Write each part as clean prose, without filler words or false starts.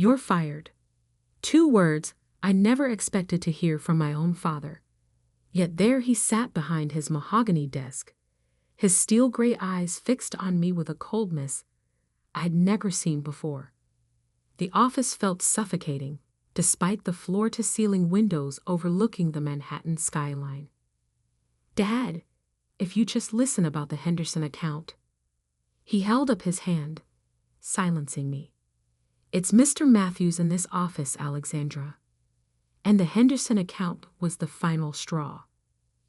"You're fired." 2 words I never expected to hear from my own father. Yet there he sat behind his mahogany desk, his steel-gray eyes fixed on me with a coldness I'd never seen before. The office felt suffocating, despite the floor-to-ceiling windows overlooking the Manhattan skyline. "Dad, if you just listen about the Henderson account." He held up his hand, silencing me. "It's Mr. Matthews in this office, Alexandra. And the Henderson account was the final straw.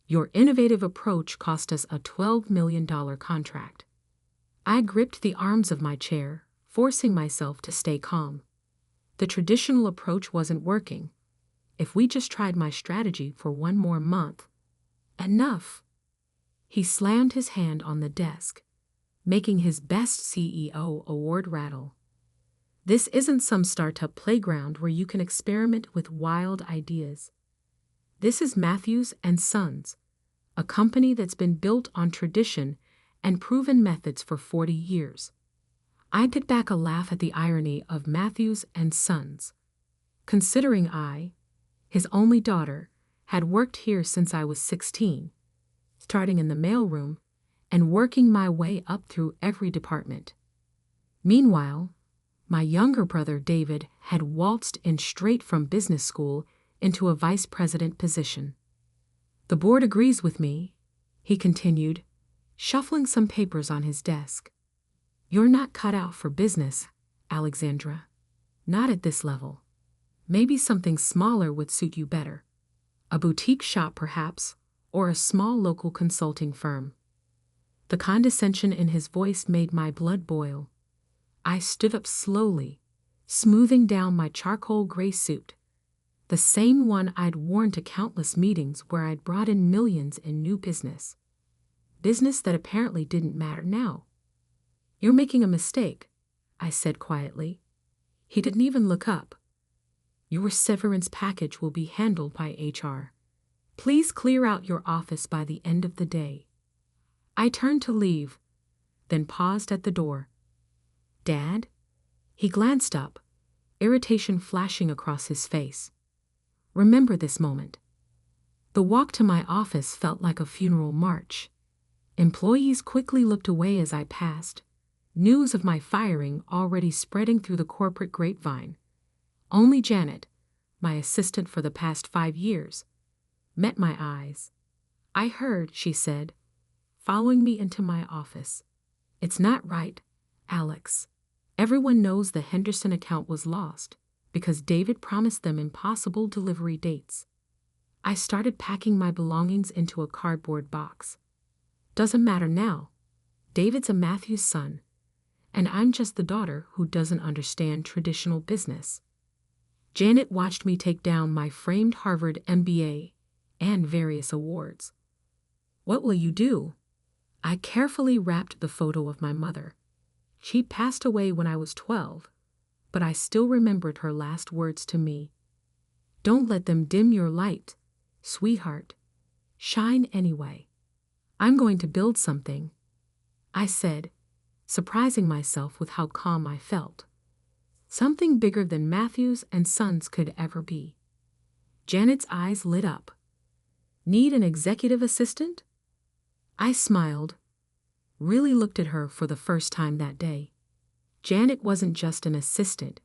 Your innovative approach cost us a $12 million contract." I gripped the arms of my chair, forcing myself to stay calm. The traditional approach wasn't working. If we just tried my strategy for 1 more month. Enough. He slammed his hand on the desk, making his Best CEO award rattle. "This isn't some startup playground where you can experiment with wild ideas. This is Matthews and Sons, a company that's been built on tradition and proven methods for 40 years. I could back a laugh at the irony of Matthews and Sons, considering I, his only daughter, had worked here since I was 16, starting in the mailroom and working my way up through every department. Meanwhile, my younger brother David had waltzed in straight from business school into a vice president position. "The board agrees with me," he continued, shuffling some papers on his desk. "You're not cut out for business, Alexandra. Not at this level. Maybe something smaller would suit you better. A boutique shop perhaps, or a small local consulting firm." The condescension in his voice made my blood boil. I stood up slowly, smoothing down my charcoal gray suit, the same one I'd worn to countless meetings where I'd brought in millions in new business. Business that apparently didn't matter now. "You're making a mistake," I said quietly. He didn't even look up. "Your severance package will be handled by HR. Please clear out your office by the end of the day." I turned to leave, then paused at the door. "Dad?" He glanced up, irritation flashing across his face. Remember this moment. The walk to my office felt like a funeral march. Employees quickly looked away as I passed, news of my firing already spreading through the corporate grapevine. Only Janet, my assistant for the past 5 years, met my eyes. "I heard," she said, following me into my office. "It's not right, Alex. Everyone knows the Henderson account was lost because David promised them impossible delivery dates." I started packing my belongings into a cardboard box. "Doesn't matter now. David's a Matthews son, and I'm just the daughter who doesn't understand traditional business." Janet watched me take down my framed Harvard MBA and various awards. "What will you do?" I carefully wrapped the photo of my mother. She passed away when I was 12, but I still remembered her last words to me. "Don't let them dim your light, sweetheart. Shine anyway." "I'm going to build something," I said, surprising myself with how calm I felt. "Something bigger than Matthews and Sons could ever be." Janet's eyes lit up. "Need an executive assistant?" I smiled, really looked at her for the first time that day. Janet wasn't just an assistant.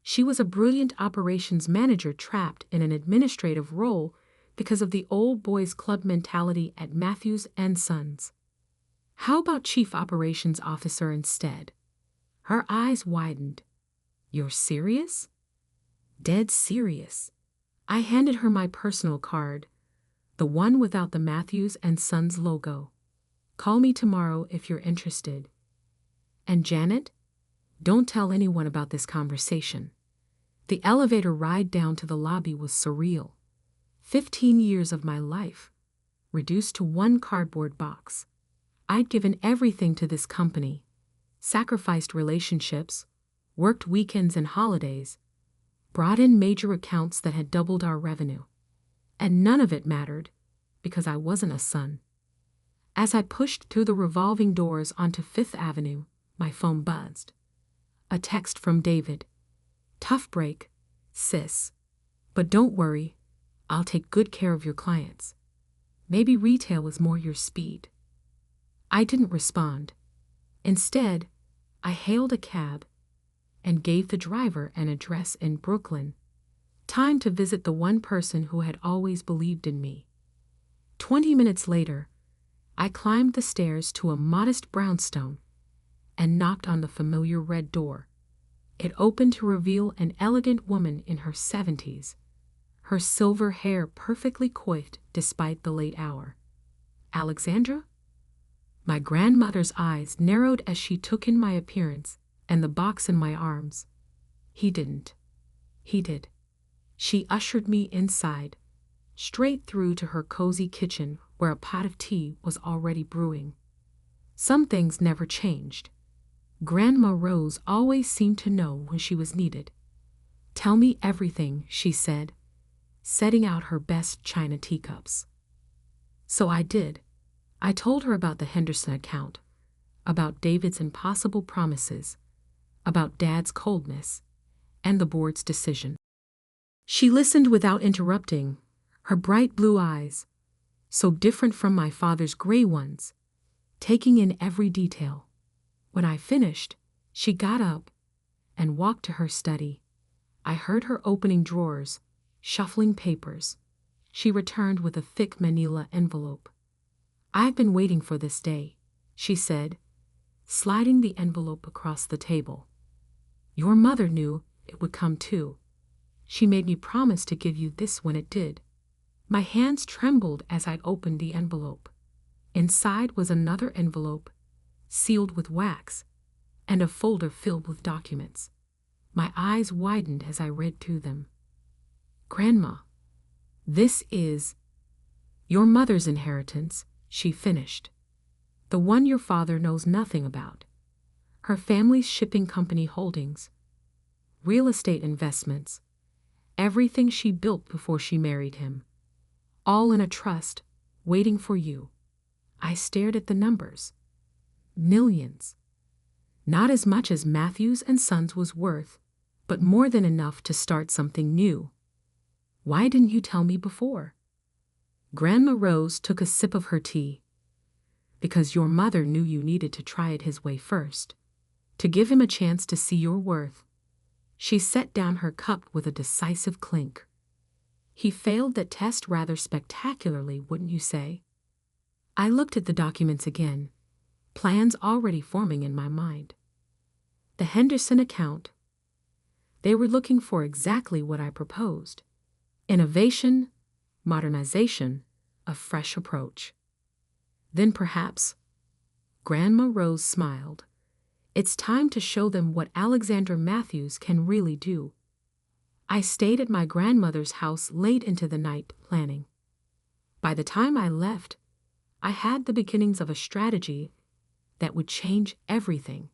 She was a brilliant operations manager trapped in an administrative role because of the old boys club mentality at Matthews and Sons. "How about chief operations officer instead?" Her eyes widened. "You're serious?" "Dead serious." I handed her my personal card, the one without the Matthews and Sons logo. "Call me tomorrow if you're interested. And Janet, don't tell anyone about this conversation." The elevator ride down to the lobby was surreal. 15 years of my life, reduced to one cardboard box. I'd given everything to this company, sacrificed relationships, worked weekends and holidays, brought in major accounts that had doubled our revenue. And none of it mattered because I wasn't a son. As I pushed through the revolving doors onto 5th Avenue, my phone buzzed. A text from David. Tough break, sis. But don't worry, I'll take good care of your clients. Maybe retail is more your speed. I didn't respond. Instead, I hailed a cab and gave the driver an address in Brooklyn. Time to visit the one person who had always believed in me. 20 minutes later, I climbed the stairs to a modest brownstone and knocked on the familiar red door. It opened to reveal an elegant woman in her 70s, her silver hair perfectly coiffed despite the late hour. Alexandra? My grandmother's eyes narrowed as she took in my appearance and the box in my arms. He didn't. He did. She ushered me inside, straight through to her cozy kitchen where a pot of tea was already brewing. Some things never changed. Grandma Rose always seemed to know when she was needed. Tell me everything, she said, setting out her best china teacups. So I did. I told her about the Henderson account, about David's impossible promises, about Dad's coldness, and the board's decision. She listened without interrupting, her bright blue eyes, so different from my father's gray ones, taking in every detail. When I finished, she got up and walked to her study. I heard her opening drawers, shuffling papers. She returned with a thick manila envelope. I've been waiting for this day, she said, sliding the envelope across the table. Your mother knew it would come too. She made me promise to give you this when it did. My hands trembled as I opened the envelope. Inside was another envelope, sealed with wax, and a folder filled with documents. My eyes widened as I read through them. Grandma, this is your mother's inheritance, she finished. The one your father knows nothing about. Her family's shipping company holdings, real estate investments, everything she built before she married him. All in a trust, waiting for you. I stared at the numbers. Millions. Not as much as Matthews and Sons was worth, but more than enough to start something new. Why didn't you tell me before? Grandma Rose took a sip of her tea. Because your mother knew you needed to try it his way first, to give him a chance to see your worth. She set down her cup with a decisive clink. He failed that test rather spectacularly, wouldn't you say? I looked at the documents again, plans already forming in my mind. The Henderson account. They were looking for exactly what I proposed. Innovation, modernization, a fresh approach. Then perhaps, Grandma Rose smiled, it's time to show them what Alexandra Matthews can really do. I stayed at my grandmother's house late into the night planning. By the time I left, I had the beginnings of a strategy that would change everything.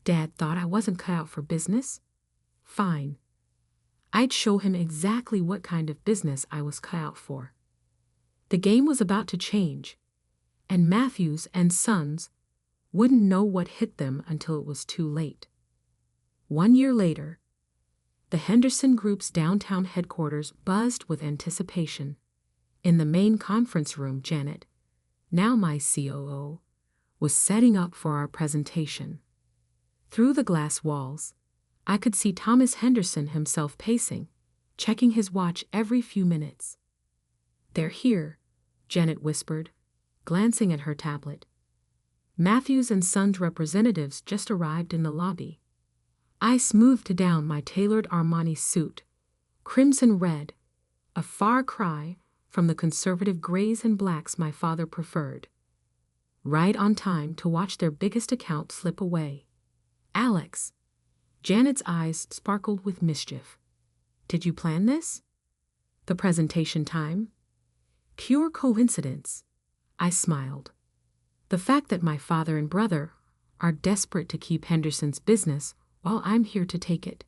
Dad thought I wasn't cut out for business? Fine. I'd show him exactly what kind of business I was cut out for. The game was about to change, and Matthews and Sons wouldn't know what hit them until it was too late. 1 year later, the Henderson Group's downtown headquarters buzzed with anticipation. In the main conference room, Janet, now my COO, was setting up for our presentation. Through the glass walls, I could see Thomas Henderson himself pacing, checking his watch every few minutes. They're here, Janet whispered, glancing at her tablet. Matthews and Sons representatives just arrived in the lobby. I smoothed down my tailored Armani suit, crimson red, a far cry from the conservative grays and blacks my father preferred. Right on time to watch their biggest account slip away. Alex. Janet's eyes sparkled with mischief. Did you plan this? The presentation time? Pure coincidence. I smiled. The fact that my father and brother are desperate to keep Henderson's business while I'm here to take it.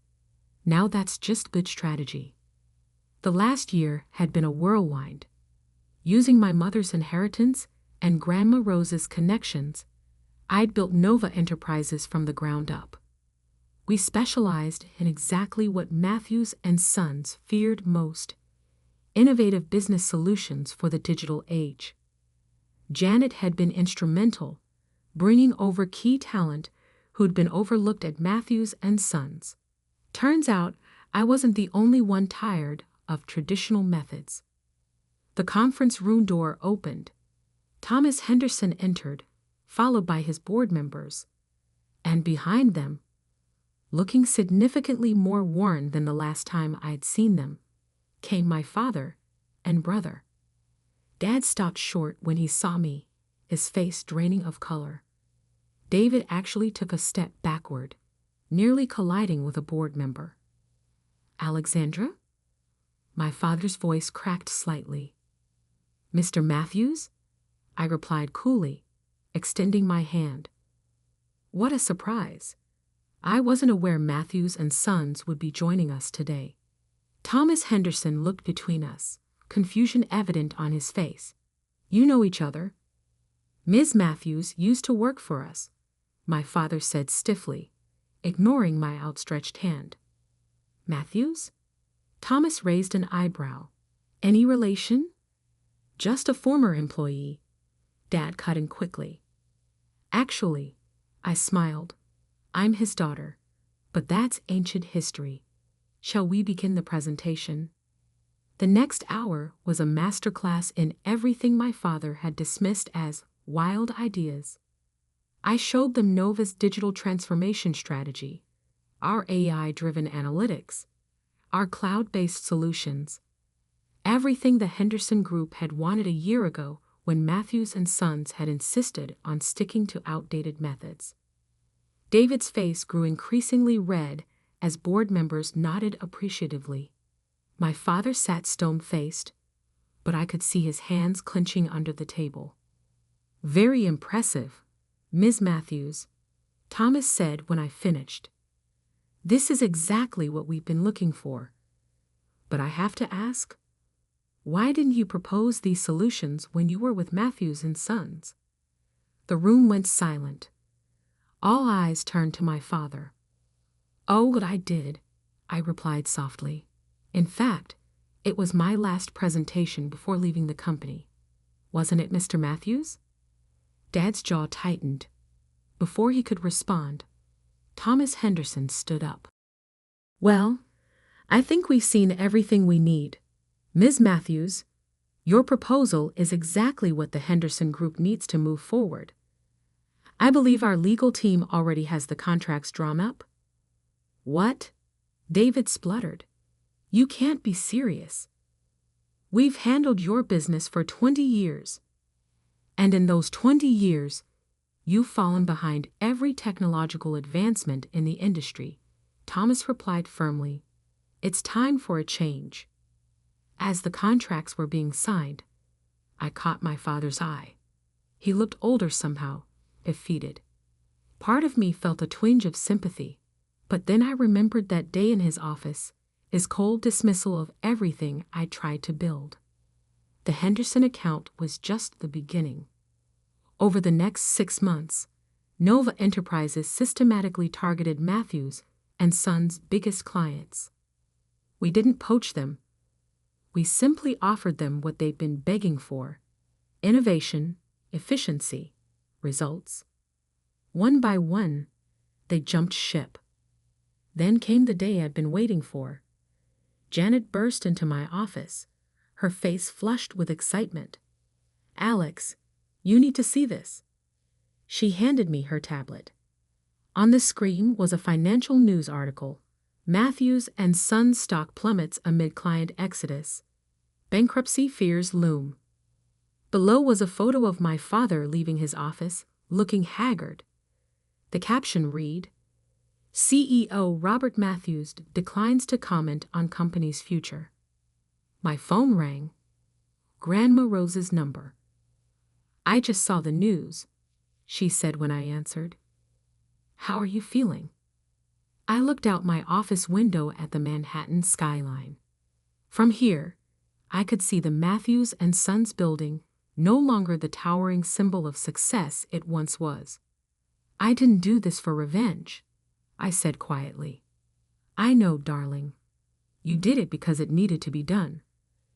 Now that's just good strategy. The last year had been a whirlwind. Using my mother's inheritance and Grandma Rose's connections, I'd built Nova Enterprises from the ground up. We specialized in exactly what Matthews and Sons feared most: innovative business solutions for the digital age. Janet had been instrumental, bringing over key talent who'd been overlooked at Matthews and Sons. Turns out, I wasn't the only one tired of traditional methods. The conference room door opened. Thomas Henderson entered, followed by his board members. And behind them, looking significantly more worn than the last time I'd seen them, came my father and brother. Dad stopped short when he saw me, his face draining of color. David actually took a step backward, nearly colliding with a board member. "Alexandra?" My father's voice cracked slightly. "Mr. Matthews?" I replied coolly, extending my hand. What a surprise. I wasn't aware Matthews and Sons would be joining us today. Thomas Henderson looked between us, confusion evident on his face. "You know each other?" "Ms. Matthews used to work for us," my father said stiffly, ignoring my outstretched hand. "Matthews?" Thomas raised an eyebrow. "Any relation?" "Just a former employee," Dad cut in quickly. "Actually," I smiled, "I'm his daughter, but that's ancient history. Shall we begin the presentation?" The next hour was a masterclass in everything my father had dismissed as wild ideas. I showed them Nova's digital transformation strategy, our AI-driven analytics, our cloud-based solutions, everything the Henderson Group had wanted a year ago when Matthews and Sons had insisted on sticking to outdated methods. David's face grew increasingly red as board members nodded appreciatively. My father sat stone-faced, but I could see his hands clenching under the table. "Very impressive, Ms. Matthews," Thomas said when I finished. "This is exactly what we've been looking for. But I have to ask, why didn't you propose these solutions when you were with Matthews and Sons?" The room went silent. All eyes turned to my father. "Oh, what I did," I replied softly. "In fact, it was my last presentation before leaving the company. Wasn't it, Mr. Matthews?" Dad's jaw tightened. Before he could respond, Thomas Henderson stood up. "Well, I think we've seen everything we need. Ms. Matthews, your proposal is exactly what the Henderson Group needs to move forward. I believe our legal team already has the contracts drawn up." "What?" David spluttered. "You can't be serious. We've handled your business for 20 years. And in those 20 years, you've fallen behind every technological advancement in the industry," Thomas replied firmly. "It's time for a change." As the contracts were being signed, I caught my father's eye. He looked older somehow, defeated. Part of me felt a twinge of sympathy, but then I remembered that day in his office, his cold dismissal of everything I tried to build. The Henderson account was just the beginning. Over the next 6 months, Nova Enterprises systematically targeted Matthews and Sons' biggest clients. We didn't poach them. We simply offered them what they'd been begging for: innovation, efficiency, results. One by one, they jumped ship. Then came the day I'd been waiting for. Janet burst into my office, her face flushed with excitement. "Alex, you need to see this." She handed me her tablet. On the screen was a financial news article: "Matthews and Sons stock plummets amid client exodus. Bankruptcy fears loom." Below was a photo of my father leaving his office, looking haggard. The caption read, "CEO Robert Matthews declines to comment on company's future." My phone rang. Grandma Rose's number. "I just saw the news," she said when I answered. "How are you feeling?" I looked out my office window at the Manhattan skyline. From here, I could see the Matthews and Sons building, no longer the towering symbol of success it once was. I didn't do this for revenge. I said quietly. I know, darling. You did it because it needed to be done.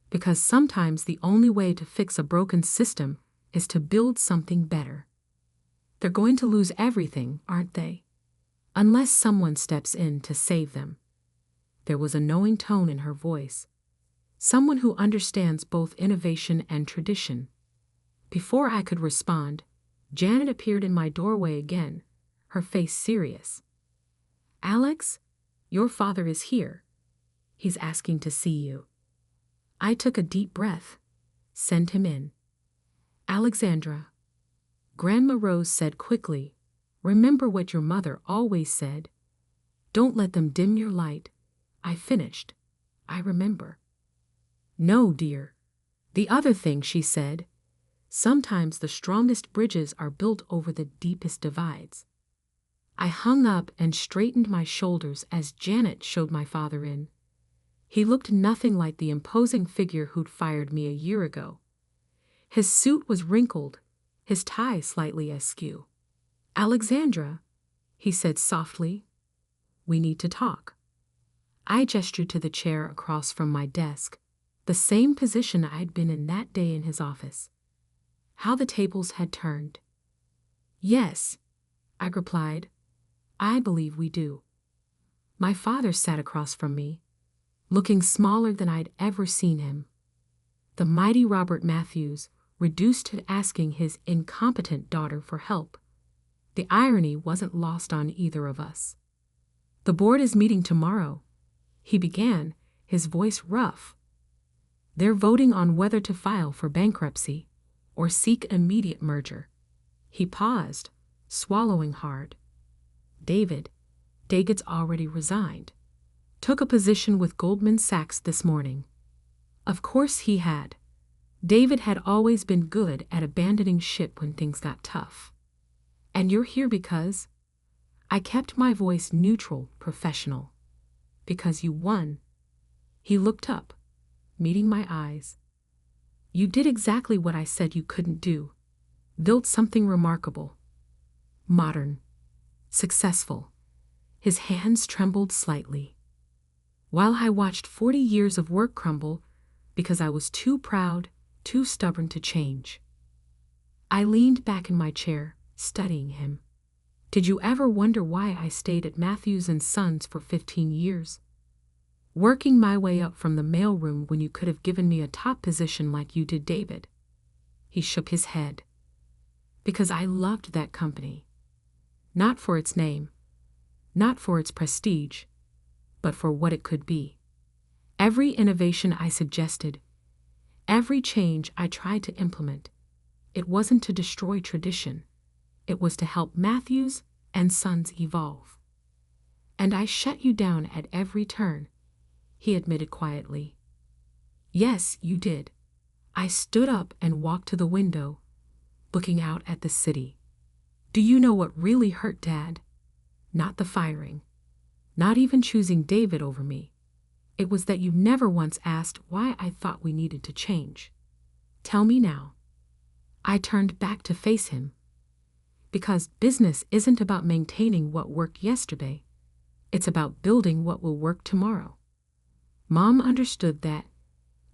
Because sometimes the only way to fix a broken system is to build something better. They're going to lose everything, aren't they? Unless someone steps in to save them. There was a knowing tone in her voice. Someone who understands both innovation and tradition. Before I could respond, Janet appeared in my doorway again, her face serious. Alex, your father is here. He's asking to see you. I took a deep breath. Send him in. Alexandra. Grandma Rose said quickly, remember what your mother always said. Don't let them dim your light. I finished. I remember. No, dear. The other thing, she said. Sometimes the strongest bridges are built over the deepest divides. I hung up and straightened my shoulders as Janet showed my father in. He looked nothing like the imposing figure who'd fired me a year ago. His suit was wrinkled, his tie slightly askew. Alexandra, he said softly, we need to talk. I gestured to the chair across from my desk, the same position I'd been in that day in his office. How the tables had turned. Yes, I replied, I believe we do. My father sat across from me, looking smaller than I'd ever seen him. The mighty Robert Matthews, reduced to asking his incompetent daughter for help. The irony wasn't lost on either of us. The board is meeting tomorrow, he began, his voice rough. They're voting on whether to file for bankruptcy or seek immediate merger. He paused, swallowing hard. David's already resigned. Took a position with Goldman Sachs this morning. Of course he had. David had always been good at abandoning ship when things got tough. And you're here because... I kept my voice neutral, professional. Because you won. He looked up, meeting my eyes. You did exactly what I said you couldn't do. Built something remarkable. Modern. Successful. His hands trembled slightly. While I watched 40 years of work crumble because I was too proud, too stubborn to change. I leaned back in my chair, studying him. Did you ever wonder why I stayed at Matthews & Sons for 15 years? Working my way up from the mailroom when you could have given me a top position like you did David. He shook his head. Because I loved that company. Not for its name, not for its prestige, but for what it could be. Every innovation I suggested, every change I tried to implement, it wasn't to destroy tradition. It was to help Matthews & Sons evolve. And I shut you down at every turn, he admitted quietly. Yes, you did. I stood up and walked to the window, looking out at the city. Do you know what really hurt, Dad? Not the firing. Not even choosing David over me. It was that you never once asked why I thought we needed to change. Tell me now. I turned back to face him. Because business isn't about maintaining what worked yesterday. It's about building what will work tomorrow. Mom understood that.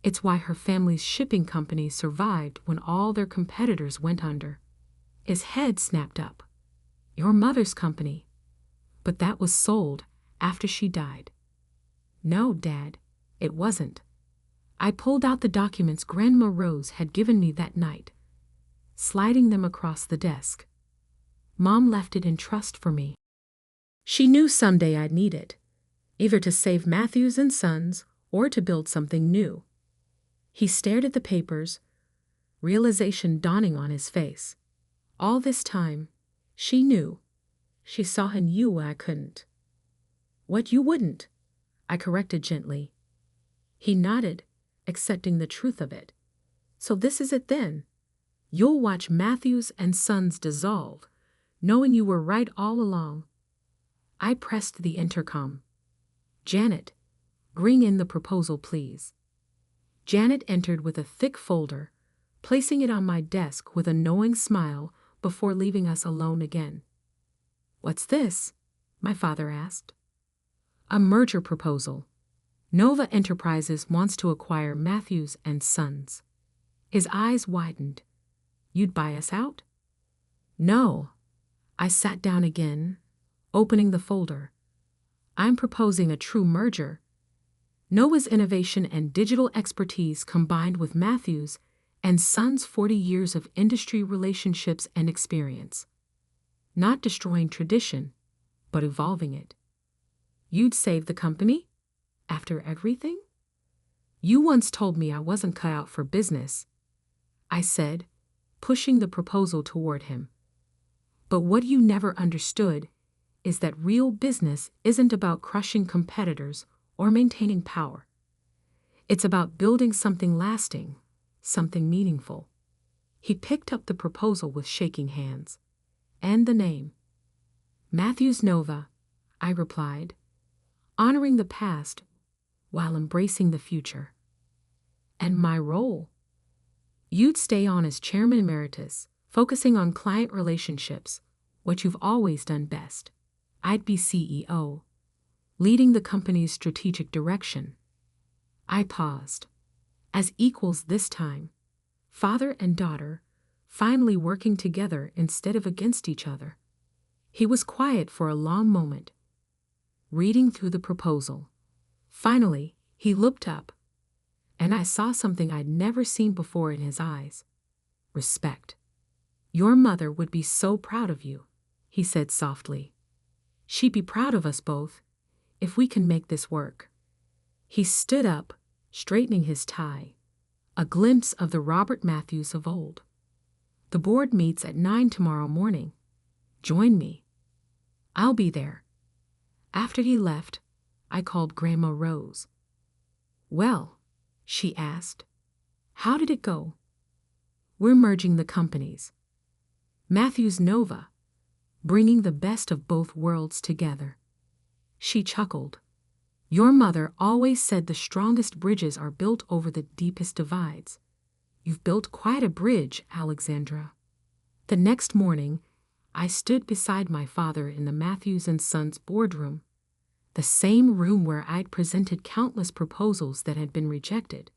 It's why her family's shipping company survived when all their competitors went under. His head snapped up. Your mother's company. But that was sold after she died. No, Dad, it wasn't. I pulled out the documents Grandma Rose had given me that night, sliding them across the desk. Mom left it in trust for me. She knew someday I'd need it, either to save Matthews & Sons or to build something new. He stared at the papers, realization dawning on his face. All this time, she knew. She saw in you what I couldn't. What you wouldn't, I corrected gently. He nodded, accepting the truth of it. So this is it then. You'll watch Matthews & Sons dissolve, knowing you were right all along. I pressed the intercom. Janet, bring in the proposal, please. Janet entered with a thick folder, placing it on my desk with a knowing smile before leaving us alone again. What's this? my father asked. A merger proposal. Nova Enterprises wants to acquire Matthews and Sons. His eyes widened. You'd buy us out? No. I sat down again, opening the folder. I'm proposing a true merger. Nova's innovation and digital expertise combined with Matthews and Sons' 40 years of industry relationships and experience. Not destroying tradition, but evolving it. You'd save the company? After everything? You once told me I wasn't cut out for business, I said, pushing the proposal toward him. But what you never understood is that real business isn't about crushing competitors or maintaining power. It's about building something lasting, something meaningful. He picked up the proposal with shaking hands. And the name. Matthews Nova, I replied, honoring the past while embracing the future. And my role? You'd stay on as Chairman Emeritus, focusing on client relationships, what you've always done best. I'd be CEO, leading the company's strategic direction. I paused. As equals this time, father and daughter, finally working together instead of against each other. He was quiet for a long moment, reading through the proposal. Finally, he looked up, and I saw something I'd never seen before in his eyes. Respect. Your mother would be so proud of you, he said softly. She'd be proud of us both, if we can make this work. He stood up, straightening his tie, a glimpse of the Robert Matthews of old. The board meets at 9 tomorrow morning. Join me. I'll be there. After he left, I called Grandma Rose. Well, she asked, how did it go? We're merging the companies. Matthews Nova, bringing the best of both worlds together. She chuckled. Your mother always said the strongest bridges are built over the deepest divides. You've built quite a bridge, Alexandra. The next morning, I stood beside my father in the Matthews and Sons boardroom, the same room where I'd presented countless proposals that had been rejected.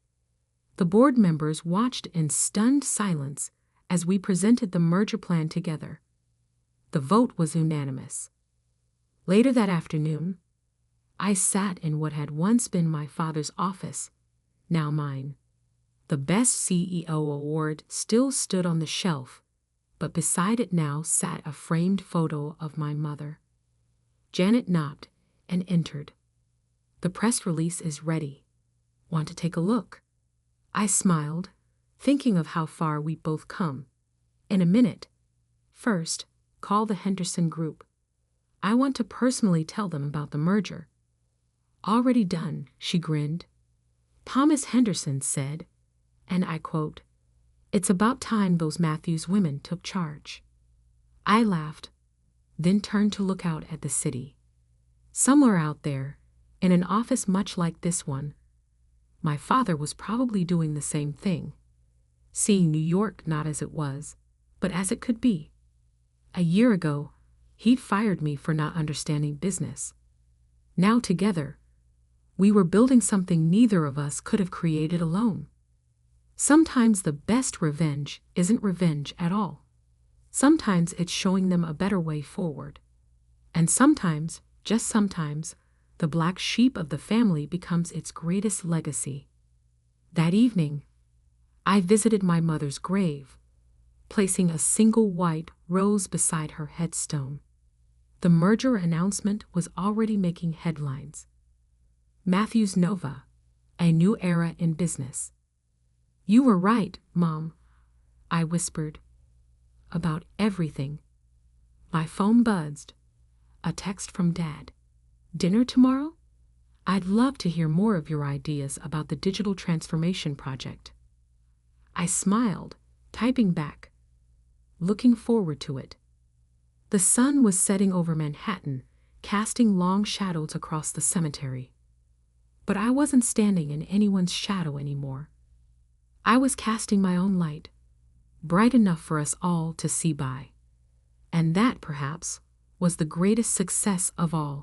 The board members watched in stunned silence as we presented the merger plan together. The vote was unanimous. Later that afternoon, I sat in what had once been my father's office, now mine. The Best CEO award still stood on the shelf, but beside it now sat a framed photo of my mother. Janet knocked and entered. The press release is ready. Want to take a look? I smiled, thinking of how far we'd both come. In a minute. First, call the Henderson Group. I want to personally tell them about the merger. Already done, she grinned. Thomas Henderson said, and I quote, it's about time those Matthews women took charge. I laughed, then turned to look out at the city. Somewhere out there, in an office much like this one, my father was probably doing the same thing, seeing New York not as it was, but as it could be. A year ago, he'd fired me for not understanding business. Now together, we were building something neither of us could have created alone. Sometimes the best revenge isn't revenge at all. Sometimes it's showing them a better way forward. And sometimes, just sometimes, the black sheep of the family becomes its greatest legacy. That evening, I visited my mother's grave, placing a single white rose beside her headstone. The merger announcement was already making headlines. Matthews Nova, a new era in business. You were right, Mom, I whispered. About everything. My phone buzzed. A text from Dad. Dinner tomorrow? I'd love to hear more of your ideas about the digital transformation project. I smiled, typing back, looking forward to it. The sun was setting over Manhattan, casting long shadows across the cemetery. But I wasn't standing in anyone's shadow anymore. I was casting my own light, bright enough for us all to see by. And that, perhaps, was the greatest success of all.